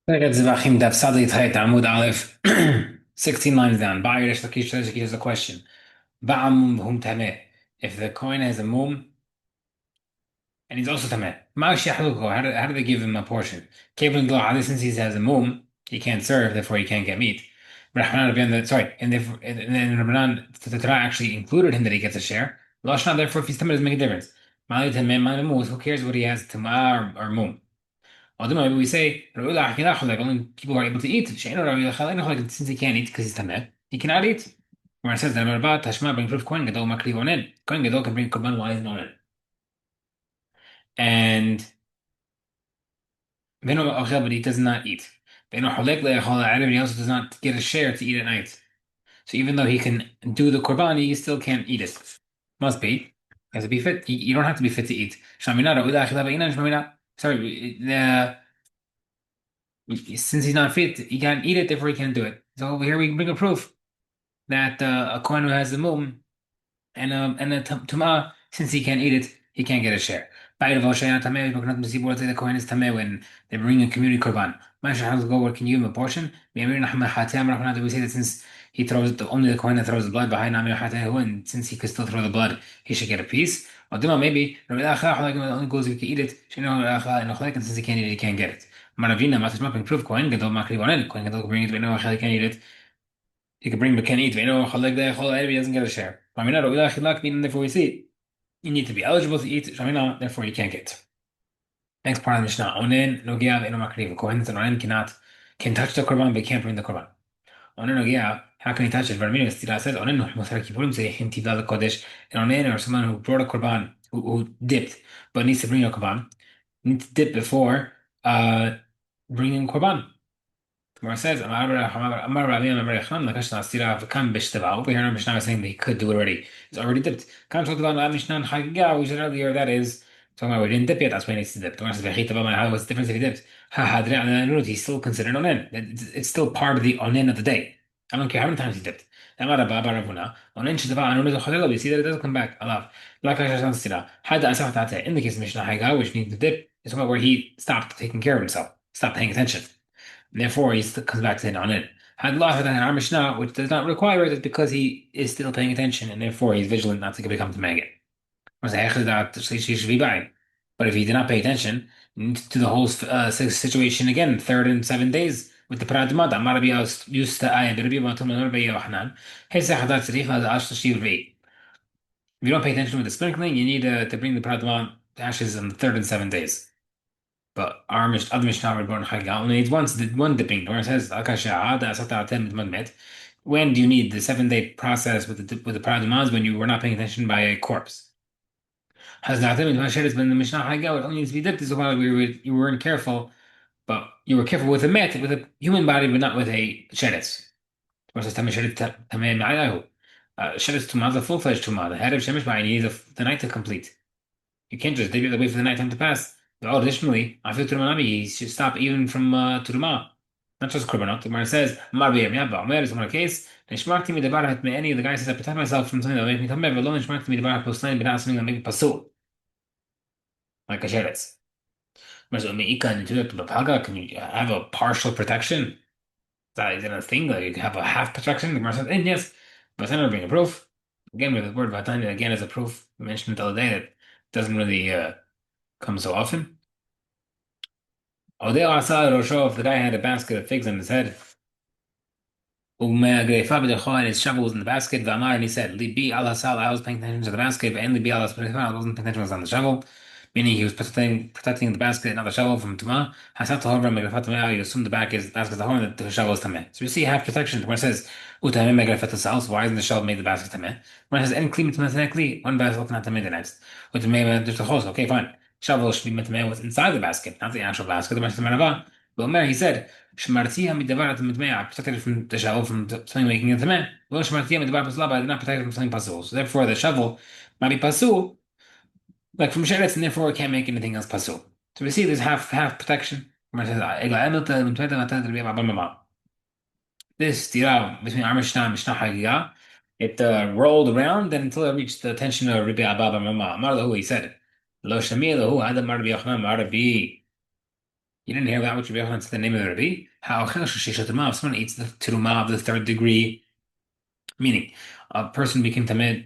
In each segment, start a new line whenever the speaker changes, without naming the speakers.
Zevahim Daf sadly tight Amud Aleph, 16 lines down. Ba'irish Lakish Lakish is a question. Ba'amum hum tameh. If the coin has a mum and he's also tameh, ma'ash yahluko. How do they give him a portion? Kevin Glo, since he has a mum, he can't serve, therefore he can't get meat. Sorry, and then Rabbanan, the Torah actually included him that he gets a share. Lashna, therefore, if he's tameh, doesn't make a difference. Ma'ali tameh, ma'ali mum, who cares what he has, tamah or mum? Although we say like only people are able to eat. Since he can't eat because he's tamed, he cannot eat. Where it says that Tashma bring proof Kohen Gadol makriv onen. Kohen Gadol can bring korban while he's not onen. And Beno Ochel, but he does not eat. Beno Holek le'echol ha'erev, he also does not get a share to eat at night. So even though he can do the korban, he still can't eat it. Must be. Has to be fit. You don't have to be fit to eat. Sorry, since he's not fit, he can't eat it, therefore he can't do it. So over here we bring a proof that a kohen who has the mum and a tumah, since he can't eat it, he can't get a share. The kohen is tameh when they bring a community korban. What can you give him a portion? We say that since he throws it, only the kohen that throws the blood behind and since he could still throw the blood, he should get a piece. Or maybe only goes if he can eat it. And since he can't eat it, he can't get it. Maravina, Matas Mapping proof Kohen Gadol Makri Wanen. Kohen Gadol can bring it, we know he can't eat it. He can bring but can't eat. We know he doesn't get a share. Meaning therefore we see you need to be eligible to eat. Shamina, therefore you can't get. Next part of the Mishnah. Onen Nogia Ve'eno Makri. Kohen and Onen can touch the korban but can't bring the korban. Onen Nogia, how can he touch it? Vermino Stira says Onen Musar Kippurim say Him Tivla Kodesh. And Onen or someone who brought a korban who dipped but needs to bring a korban needs to dip before bringing korban. Where it says, Amar Rabbi Amar Yechon, Lakashna Asira V'kam Bishtava. Over here, in Mishnah is saying that he could do it already. It's already dipped. Kam talked about La Mishnah and Chagiga, we said earlier, that is, talking about we didn't dip yet, that's why he needs to dip. The one says, Vechita Bama, what's the difference if he dipped? Ha Hadre Ananut, he's still considered onen. It's still part of the onen of the day. I don't care how many times he dipped. Amar Rabba Baravuna, onen Shidava Anunut Chagelo, we see that it doesn't come back. Alav. Lakashna Asira. Hada Asaf Tate, in the case of Mishnah Hagiga, which needs to dip, is somewhere where he stopped taking care of himself, stopped paying attention. Therefore, he still comes back to the on it. Had lost in our Mishnah, which does not require it, is because he is still paying attention, and therefore he's vigilant not to become to maggot. But if he did not pay attention to the whole situation again, third and 7 days with the Pradmad, Amarabi used to I if you don't pay attention with the sprinkling, you need to bring the Pradmad ashes on the third and 7 days. But our other Mishnah Rabban Chagiga only needs one dipping. Where it says when do you need the 7 day process with the paradumaz when you were not paying attention by a corpse? Has not been the Mishnah Chagiga, it only needs to be dipped is while you weren't careful, but you were careful with a met with a human body, but not with a sheretz. Where it says sheretz tumah, the full fledged tumah, the head of shemesh b'ayin, you need the night to complete. You can't just wait for the night time to pass. Oh, additionally, I feel Turmanami, he should stop even from Turma. Not just Korbanot. The Gemara says, Mar B'Yam Ba'omer is one case. Nishmarti mi debar hat me'eni, the guy says, I protect myself from something that will make me come back, but lo nishmarti mi debar hat poslain, but not something that will make me pasul. Like a sheretz. So me'ika and to Bapalga, can you have a partial protection? Is that a thing? Like you can have a half protection? The Gemara says, yes. But then I bring a proof. Again, with the word Vatanya, again, as a proof. We mentioned it the other day that it doesn't really come so often. Odeo Asa Rosho, if the guy had a basket of figs on his head, and his shovel was in the basket, Vamar, and he said, Libi al Hasal, I was paying attention to the basket, and Libi al Hasal, I wasn't paying attention, I was on the shovel. Meaning he was protecting the basket, not the shovel from Tuma. Hasat Hover Megrafat Tameh, you assume the basket the horn that the shovel is Tameh. So you see half protection where it says Utameh Megrafat Sal, so why isn't the shovel made the basket Tameh? When it says any clean Tameh, one basket not Tameh the next. Utameh, there's the hose, okay, fine. Shovel should be Tameh what's inside the basket, not the actual basket. The Mashta Manava. But Mary, he said, Shmartiha midavar Tameh, I protected it from the shovel from something making it Tameh. Well, Shmartiha midavar Pasul, but I did not protect it from something Pasul. So therefore the shovel might be Pasul like from sheretz, and therefore it can't make anything else pasul. So we see there's half protection. This tira between our Mishnah and Mishnah Hagiga, it rolled around and until it reached the attention of Rabbi Abba Mama. Amar lahu, he said, Lo shami lahu adam Rabbi Yochanan Rabbi You didn't hear that, which Rabbi Yochanan said the name of the Rabbi? How if someone eats the teruma of the third degree, meaning a person became tamid,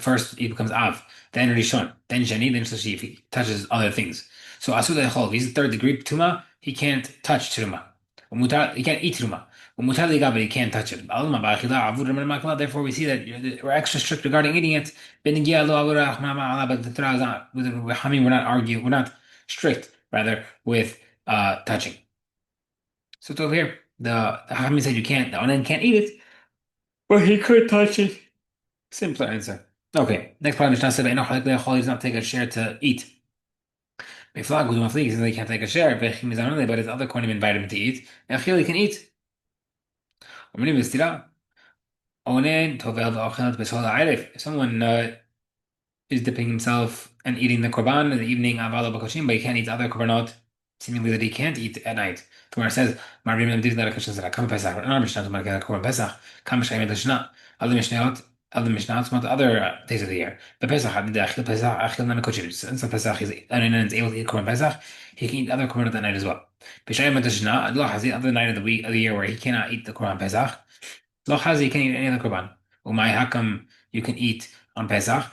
first he becomes av, then rishon, then shani, then shlishi, if he touches other things. So asur le'echol, if he's third degree tuma, he can't touch teruma. He can't eat teruma. Umutar liga, but he can't touch it. Therefore, we see that we're extra strict regarding eating it. But the Torah is not. We're not arguing. We're not strict, rather, with touching. So it's over here. The Hamid said you can't. The Onan can't eat it, but he could touch it. Simpler answer. Okay. Next part of Mishnah said, "He does not take a share to eat." Beflag with maflig, he says he can't take a share. But his other kohanim invited him to eat. Echil, he can eat. If someone is dipping himself and eating the korban in the evening, avala b'koshim, but he can't eat other korbanot, seemingly that he can't eat at night. The Gemara says, "Marvim did not a question that come Pesach, but not Mishnah to make a korban Pesach. Come Shayim Lishna, other Mishnayot, other Mishnahs, some other days of the year. The Pesach, the Achil Pesach, Achil Nana Kochim. Since the Pesach is able to eat korban Pesach, he can eat other korbanot at night as well. B'Shayim Lishna, Allah has the other night of the week of the year where he cannot eat the korban Pesach. Lo Chazi, you can eat any other korban. Umay Hakam, you can eat on Pesach.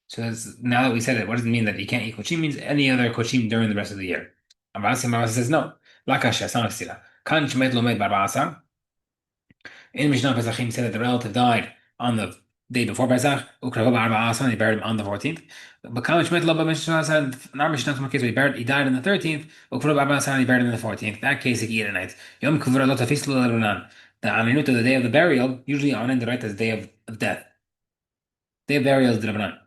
So now that we said it, what does it mean that you can't eat kochim? It means any other kochim during the rest of the year. Amar says no. Lakasha, it's not a stira. Kan shemet lomed bar in Mishnah Pesachim said that the relative died on the day before Pesach. Ukrava bar ba'asar, they buried him on the 14th. But Kan shemet lo Mishnah said in our Mishnah, some case he died on the 13th. Ukrava bar ba'asar, he buried him on the 14th. In that case, he can eat at night. Yom kuvra lo tafis lo lerunan. The aminut of the day of the burial, usually on the right as the day of death. Day of burial is the Rabbanan.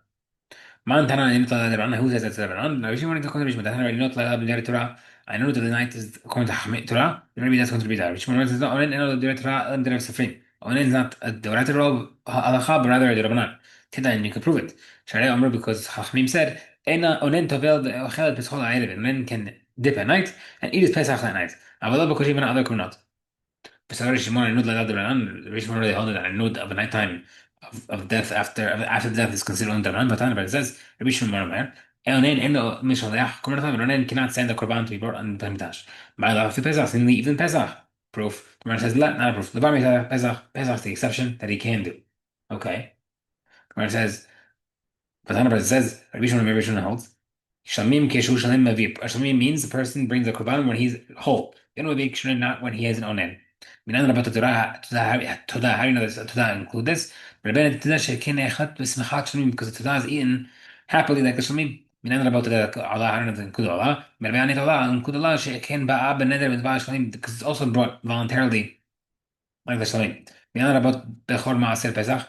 Man Tana in Rabbanan, who says that's the Rabbanan? Now, if you want to according to Rishma, Tana not like the Torah. I know that the night is according to Torah, then maybe that's going to be there. Rishma says, no, Onen, and the Torah, and the Safrin. Onen is not a Dorata Rob, Halacha, but rather a Rabbanan. Teda, and you can prove it. Sharei Omer, because Chachmim said, Ena Onen Tovel, the Ochel, Pesachol, Ayrev, Onen can dip at night and eat his Pesach that night. Avallah, because even other Kunot. Pesach Shimon, Anud, like the Rabbanan, Rishma really hold it, Anud of a nighttime of death after death is considered on Daran, but it says Rabbi Shimon Omer, Eonen eno mishalech, Onen cannot send the korban to be brought on the Mikdash. Ma'alav fi Pesach, in the even Pesach. Proof. The Gemara says not a proof. The Bar Pesach, Pesach's the exception that he can do. Okay. The Gemara says, but it says Rabbi Shimon holds. Shamim keshu shalim mavip. Shamim means the person brings the korban when he's whole. Not when he has an onen. Minan about the Torah, how do you know this? Torah include this? Because the Torah is eaten happily like the Shamim. Minan about the Allah, how do you know include Allah? Include Allah, because it's also brought voluntarily like the Shamim. Minan about Bechor Maaser Pesach.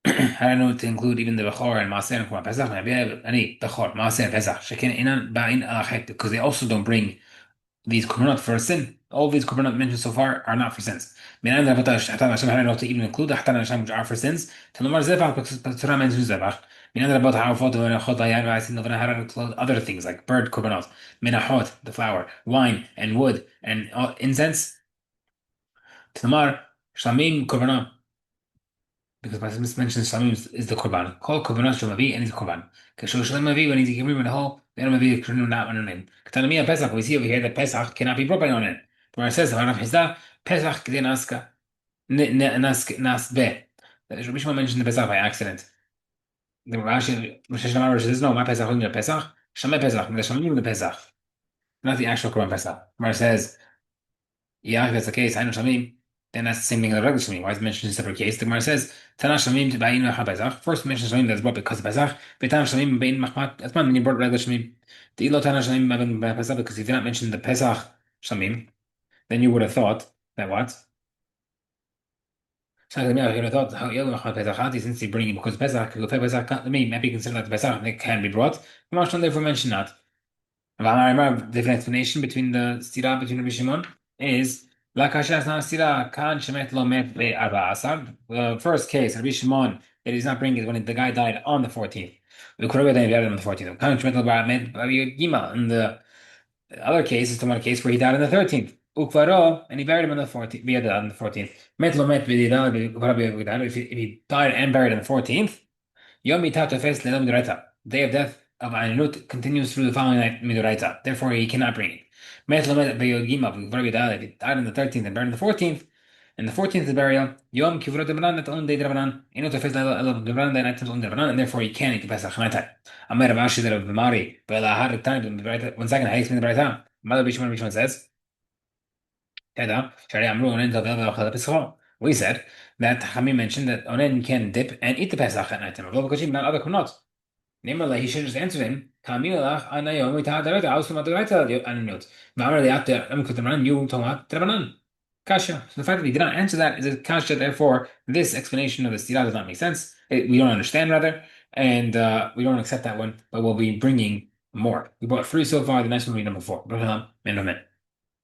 How do I know to include even the Bechor and Maaser and Korban Pesach? Any Bechor, Maaser, Pesach. Shekin inan ba'in alachet, because they also don't bring these korbanot for a sin. All these korbanot mentioned so far are not for sins. Minan the Hashem, how do I know to even include the Hatan Hashem which are for sins? Tanumar Zevach, because the Torah mentions Zevach. Minan the about how photo and Chot Hayan Vaisin of how to include other things like bird korbanot, Minahot, the flower, wine and wood and incense. Tanumar Shamim korbanot. Because my mentions Shamim is the korban. Call korbanot Shemavi and he's a korban. Kashu Shemavi when he's given the whole, then Mavi Krinu not on him. Katanamia Pesach, we see over here that Pesach cannot be brought by on it. Where it says, Pesach Kden Aska Nas Be. Rabbi Shimon mentioned the Pesach by accident. The Rashi says, no, my Pesach is Pesach, Shamay Pesach, the Shamim the Pesach. Not the actual korban Pesach. Where it says, yeah, if that's the case, I know Shamim. Then that's the same thing as the regular Shamim. Why is it mentioned in a separate case? The Gemara says, Tana Shamim to Ba'in Machmat Pesach. First mention Shamim that's brought because of Pesach. But Tana Shamim Ba'in Machmat, that's when you brought regular Shamim. The Ilo Tana Shamim Ba'in Pesach, because if you did not mention the Pesach Shamim, then you would have thought that what? So you would have thought, how Yel Machmat Pesach, since you bring it because Pesach, Pesach, maybe consider that the Pesach, and it can be brought. The Mashon therefore mentioned that. The different explanation between the Stira between Rabbi Shimon is the first case, Rabbi Shimon, that he's not bringing it when the guy died on the 14th. The Kurva died on the 14th. In the other case, is the one case where he died on the 13th. Ukvaro, and he buried him on the 14th. On the 14th. If he died and buried on the 14th, Yom Day of death of Anirut continues through the following night, Midoraita. Therefore, he cannot bring it. Met Lamed Beyogima, we if he died on the 13th and buried on the 14th, and the 14th is burial, Yom Kivrot Debranan, that's only day Debranan, Ino Tefes Debranan, that night is only Debranan, and therefore he can't eat the Pesach night. Amir Rabashi that of Bimari, but Lahar time, 1 second, I explain the Braita. Mother Bishman Bishman says, we said that Hami mentioned that Onen can dip and eat the Pesach at night time. Not other kunot. Namely, he should just answer him. Kamilach anayom itadarata ausumadaita ananyot. Mamar liata amkutaman you tomat trabanan. Kasha. So the fact that he did not answer that is a kasha. Therefore, this explanation of the stira does not make sense. We don't understand rather, and we don't accept that one. But we'll be bringing more. We brought three so far. The next one will be number 4.